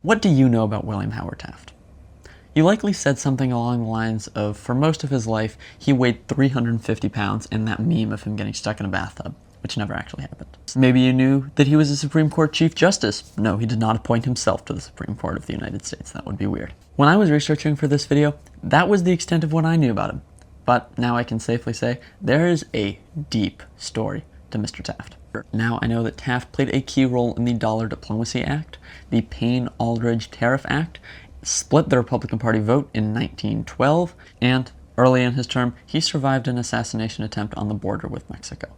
What do you know about William Howard Taft? He likely said something along the lines of, for most of his life, he weighed 350 pounds in that meme of him getting stuck in a bathtub, which never actually happened. Maybe you knew that he was a Supreme Court Chief Justice. No, he did not appoint himself to the Supreme Court of the United States. That would be weird. When I was researching for this video, that was the extent of what I knew about him. But now I can safely say, there is a deep story to Mr. Taft. Now I know that Taft played a key role in the Dollar Diplomacy Act, the Payne-Aldrich Tariff Act, split the Republican Party vote in 1912, and early in his term, he survived an assassination attempt on the border with Mexico.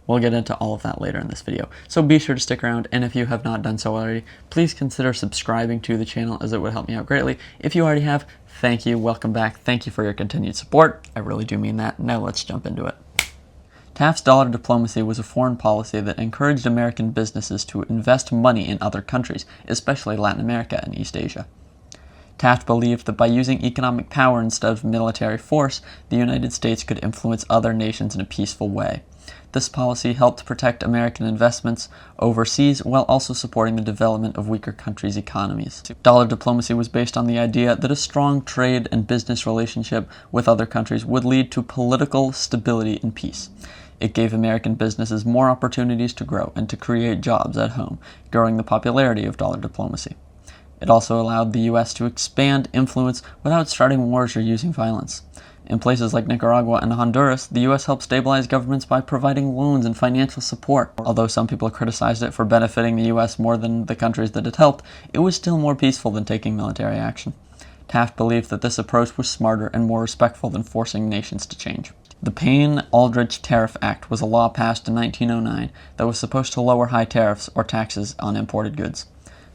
We'll get into all of that later in this video, so be sure to stick around, and if you have not done so already, please consider subscribing to the channel as it would help me out greatly. If you already have, thank you, welcome back, thank you for your continued support. I really do mean that. Now let's jump into it. Taft's dollar diplomacy was a foreign policy that encouraged American businesses to invest money in other countries, especially Latin America and East Asia. Taft believed that by using economic power instead of military force, the United States could influence other nations in a peaceful way. This policy helped protect American investments overseas while also supporting the development of weaker countries' economies. Dollar diplomacy was based on the idea that a strong trade and business relationship with other countries would lead to political stability and peace. It gave American businesses more opportunities to grow and to create jobs at home, growing the popularity of dollar diplomacy. It also allowed the U.S. to expand influence without starting wars or using violence. In places like Nicaragua and Honduras, the U.S. helped stabilize governments by providing loans and financial support. Although some people criticized it for benefiting the U.S. more than the countries that it helped, it was still more peaceful than taking military action. Taft believed that this approach was smarter and more respectful than forcing nations to change. The Payne-Aldrich Tariff Act was a law passed in 1909 that was supposed to lower high tariffs or taxes on imported goods.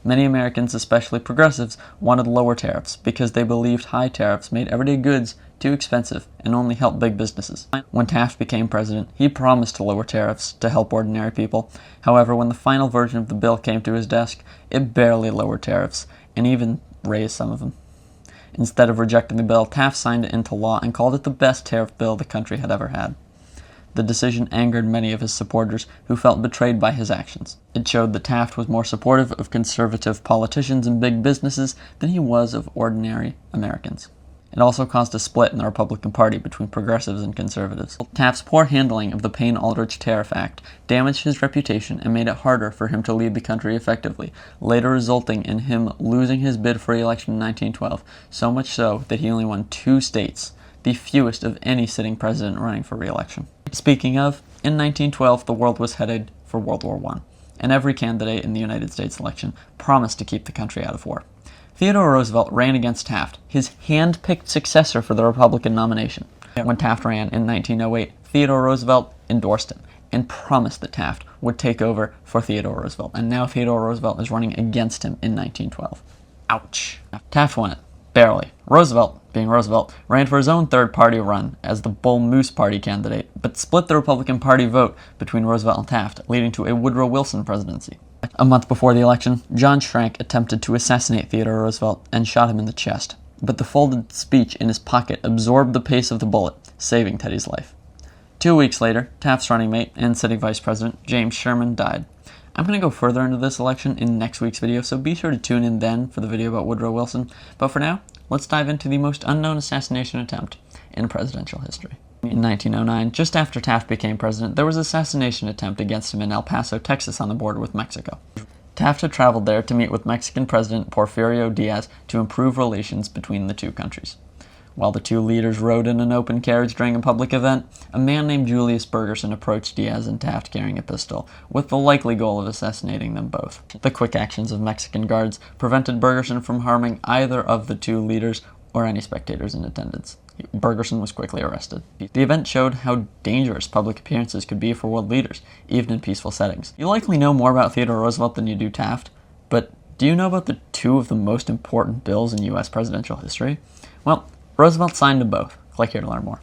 Many Americans, especially progressives, wanted lower tariffs because they believed high tariffs made everyday goods too expensive and only helped big businesses. When Taft became president, he promised to lower tariffs to help ordinary people. However, when the final version of the bill came to his desk, it barely lowered tariffs and even raised some of them. Instead of rejecting the bill, Taft signed it into law and called it the best tariff bill the country had ever had. The decision angered many of his supporters who felt betrayed by his actions. It showed that Taft was more supportive of conservative politicians and big businesses than he was of ordinary Americans. It also caused a split in the Republican Party between progressives and conservatives. Taft's poor handling of the Payne-Aldrich Tariff Act damaged his reputation and made it harder for him to lead the country effectively, later resulting in him losing his bid for re-election in 1912, so much so that he only won 2 states, the fewest of any sitting president running for re-election. Speaking of, in 1912 the world was headed for World War I, and every candidate in the United States election promised to keep the country out of war. Theodore Roosevelt ran against Taft, his hand-picked successor for the Republican nomination. When Taft ran in 1908, Theodore Roosevelt endorsed him and promised that Taft would take over for Theodore Roosevelt, and now Theodore Roosevelt is running against him in 1912. Ouch. Taft won it. Barely. Roosevelt, being Roosevelt, ran for his own third-party run as the Bull Moose Party candidate, but split the Republican Party vote between Roosevelt and Taft, leading to a Woodrow Wilson presidency. A month before the election, John Schrank attempted to assassinate Theodore Roosevelt and shot him in the chest, but the folded speech in his pocket absorbed the pace of the bullet, saving Teddy's life. 2 weeks later, Taft's running mate and sitting vice president, James Sherman, died. I'm going to go further into this election in next week's video, so be sure to tune in then for the video about Woodrow Wilson. But for now, let's dive into the most unknown assassination attempt in presidential history. In 1909, just after Taft became president, there was an assassination attempt against him in El Paso, Texas, on the border with Mexico. Taft had traveled there to meet with Mexican President Porfirio Diaz to improve relations between the two countries. While the two leaders rode in an open carriage during a public event, a man named Julius Bergerson approached Diaz and Taft carrying a pistol, with the likely goal of assassinating them both. The quick actions of Mexican guards prevented Bergerson from harming either of the two leaders or any spectators in attendance. Bergerson was quickly arrested. The event showed how dangerous public appearances could be for world leaders, even in peaceful settings. You likely know more about Theodore Roosevelt than you do Taft, but do you know about the 2 of the most important bills in U.S. presidential history? Well, Roosevelt signed them both. Click here to learn more.